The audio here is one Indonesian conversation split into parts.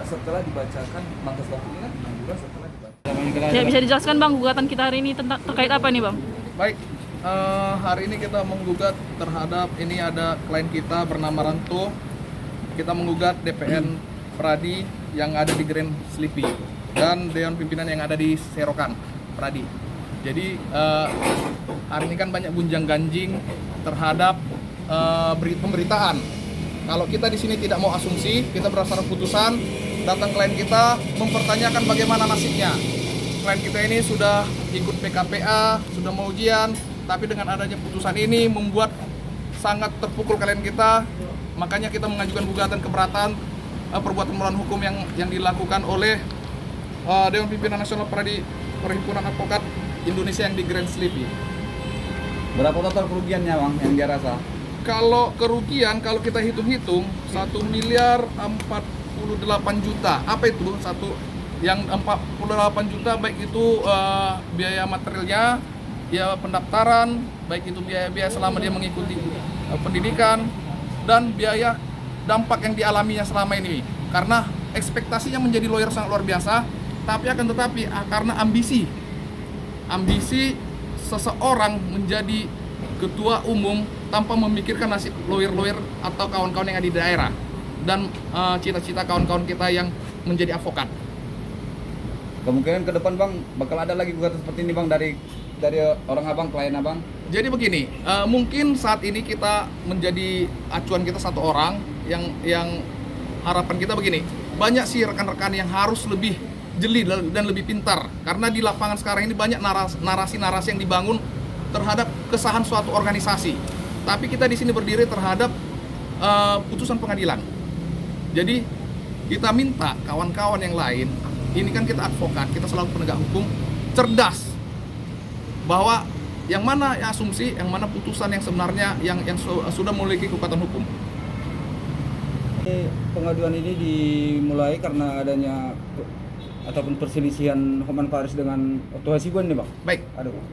setelah dibacakan mantas waktu ini kan 6 bulan setelah dibacakan. Ya, bisa dijelaskan Bang gugatan kita hari ini tentang terkait apa nih Bang? Baik, hari ini kita menggugat terhadap ini ada klien kita bernama Ranto. Kita menggugat DPN Pradi yang ada di Grand Sleepy dan Dewan Pimpinan yang ada di Serokan Pradi. Jadi hari ini kan banyak gunjang-ganjing terhadap pemberitaan. Kalau kita di sini tidak mau asumsi, kita berdasarkan putusan, datang klien kita mempertanyakan bagaimana nasibnya. Klien kita ini sudah ikut PKPA, sudah mau ujian, tapi dengan adanya putusan ini membuat sangat terpukul klien kita. Makanya kita mengajukan gugatan keberatan perbuatan melawan hukum yang dilakukan oleh Dewan Pimpinan Nasional Pradi Perhimpunan Advokat Indonesia yang di Grand Sleepy. Berapa total kerugiannya Bang yang dia rasa? Kalau kerugian, kalau kita hitung-hitung 1 miliar 48 juta. Apa itu? Yang 48 juta baik itu biaya materialnya, ya pendaftaran, baik itu biaya selama dia mengikuti pendidikan, dan biaya dampak yang dialaminya selama ini. Karena ekspektasinya menjadi lawyer sangat luar biasa, tapi akan tetapi karena ambisi seseorang menjadi ketua umum tanpa memikirkan nasib lawyer-lawyer atau kawan-kawan yang ada di daerah dan cita-cita kawan-kawan kita yang menjadi advokat. Kemungkinan ke depan Bang bakal ada lagi gugatan seperti ini Bang dari orang Abang, klien Abang. Jadi begini, mungkin saat ini kita menjadi acuan kita satu orang yang harapan kita begini, banyak sih rekan-rekan yang harus lebih jeli dan lebih pintar karena di lapangan sekarang ini banyak narasi-narasi yang dibangun terhadap kesahan suatu organisasi. Tapi kita di sini berdiri terhadap putusan pengadilan. Jadi kita minta kawan-kawan yang lain, ini kan kita advokat, kita selalu penegak hukum, cerdas bahwa yang mana yang asumsi, yang mana putusan yang sebenarnya yang sudah memiliki kekuatan hukum. Pengaduan ini dimulai karena adanya ataupun perselisihan Hotman Paris dengan Otto Hasibuan nih Bang. Baik. Ada Bang.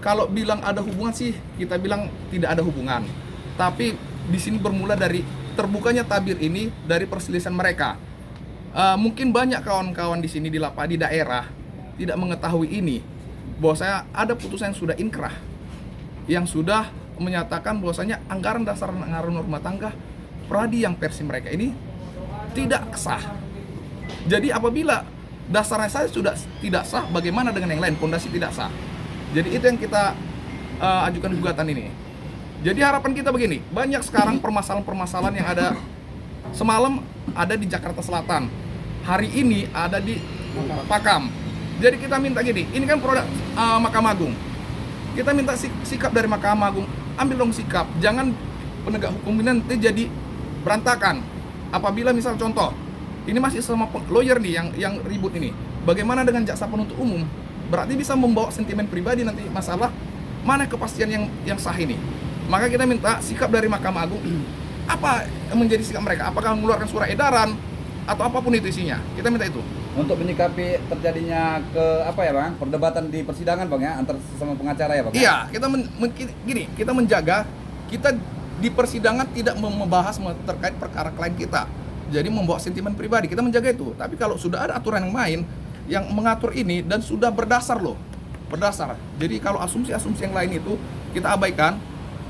Kalau bilang ada hubungan sih, kita bilang tidak ada hubungan. Tapi di sini bermula dari terbukanya tabir ini dari perselisihan mereka. Mungkin banyak kawan-kawan di sini di daerah tidak mengetahui ini, bahwasanya ada putusan yang sudah inkrah, yang sudah menyatakan bahwasanya anggaran dasar anggaran rumah tangga Pradi yang versi mereka ini tidak sah. Jadi apabila dasarnya saya sudah tidak sah, bagaimana dengan yang lain? Pondasi tidak sah. Jadi itu yang kita ajukan gugatan ini. Jadi harapan kita begini, banyak sekarang permasalahan-permasalahan yang ada. Semalam ada di Jakarta Selatan, hari ini ada di Pakam. Jadi kita minta gini, ini kan produk Mahkamah Agung. Kita minta sikap dari Mahkamah Agung, ambil dong sikap. Jangan penegak hukum ini nanti jadi berantakan. Apabila misal contoh, ini masih sama lawyer nih yang ribut ini. Bagaimana dengan jaksa penuntut umum? Berarti bisa membawa sentimen pribadi nanti masalah mana kepastian yang sah ini. Maka kita minta sikap dari Mahkamah Agung. Apa yang menjadi sikap mereka? Apakah mengeluarkan surat edaran atau apapun itu isinya? Kita minta itu. Untuk menyikapi terjadinya perdebatan di persidangan Bang ya antar sesama pengacara ya Bang. Iya, kita menjaga kita di persidangan tidak membahas terkait perkara klien kita. Jadi membawa sentimen pribadi, kita menjaga itu. Tapi kalau sudah ada aturan yang main yang mengatur ini dan sudah berdasar. Jadi kalau asumsi-asumsi yang lain itu kita abaikan.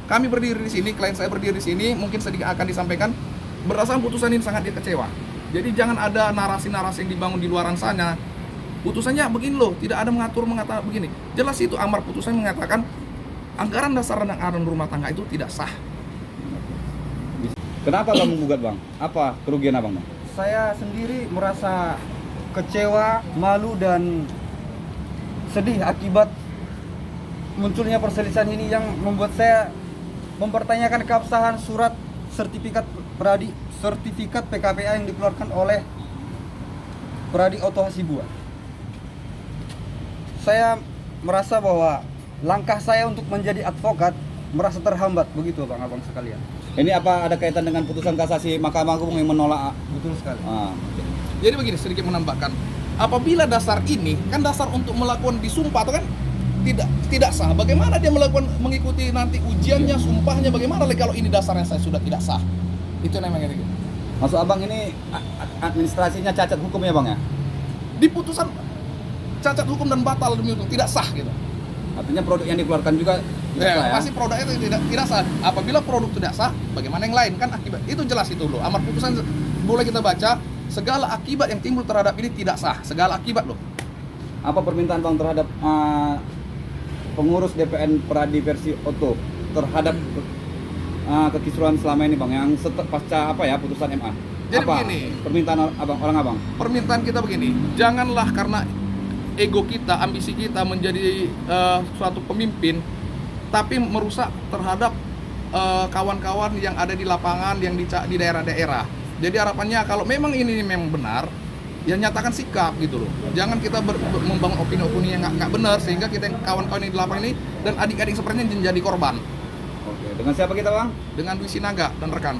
Kami berdiri di sini, klien saya berdiri di sini, mungkin sedikit akan disampaikan berdasarkan putusan ini sangat dia kecewa. Jadi jangan ada narasi-narasi yang dibangun di luaran sana. Putusannya begini loh, tidak ada mengatakan begini. Jelas itu amar putusan mengatakan anggaran dasar dan anggaran rumah tangga itu tidak sah. Kenapa Bang menggugat Bang? Apa kerugian Abang Bang? Saya sendiri merasa kecewa, malu dan sedih akibat munculnya perselisihan ini yang membuat saya mempertanyakan keabsahan surat sertifikat PKPA yang dikeluarkan oleh Pradi Otto Hasibuan. Saya merasa bahwa langkah saya untuk menjadi advokat merasa terhambat, begitu Abang sekalian. Ini apa ada kaitan dengan putusan kasasi Mahkamah Agung yang menolak? Betul sekali. Jadi begini, sedikit menambahkan. Apabila dasar ini kan dasar untuk melakukan disumpah atau kan tidak sah. Bagaimana dia mengikuti nanti ujiannya, sumpahnya? Bagaimana kalau ini dasarnya saya sudah tidak sah? Itu namanya gitu. Maksud abang ini administrasinya cacat hukum ya bang ya? Di putusan cacat hukum dan batal demi hukum, tidak sah gitu. Artinya produk yang dikeluarkan juga tidak sah ya? Pasti produk itu tidak sah. Apabila produk tidak sah, bagaimana yang lain kan akibat itu jelas itu loh. Amar putusan boleh kita baca, segala akibat yang timbul terhadap ini tidak sah, segala akibat loh. Apa permintaan bang terhadap pengurus DPN Peradi versi Oto terhadap kekisruhan selama ini bang, yang pasca apa ya putusan MA? Jadi apa begini, permintaan orang abang? permintaan kita begini, janganlah karena ego kita, ambisi kita menjadi suatu pemimpin, tapi merusak terhadap kawan-kawan yang ada di lapangan, yang di daerah-daerah. Jadi harapannya kalau memang ini memang benar, ya nyatakan sikap gitu loh. Jangan kita membangun opini-opini yang nggak benar, sehingga kita kawan-kawan yang di lapangan ini dan adik-adik seperti ini menjadi korban. Oke, dengan siapa kita bang? Dengan Dwi Sinaga dan rekan.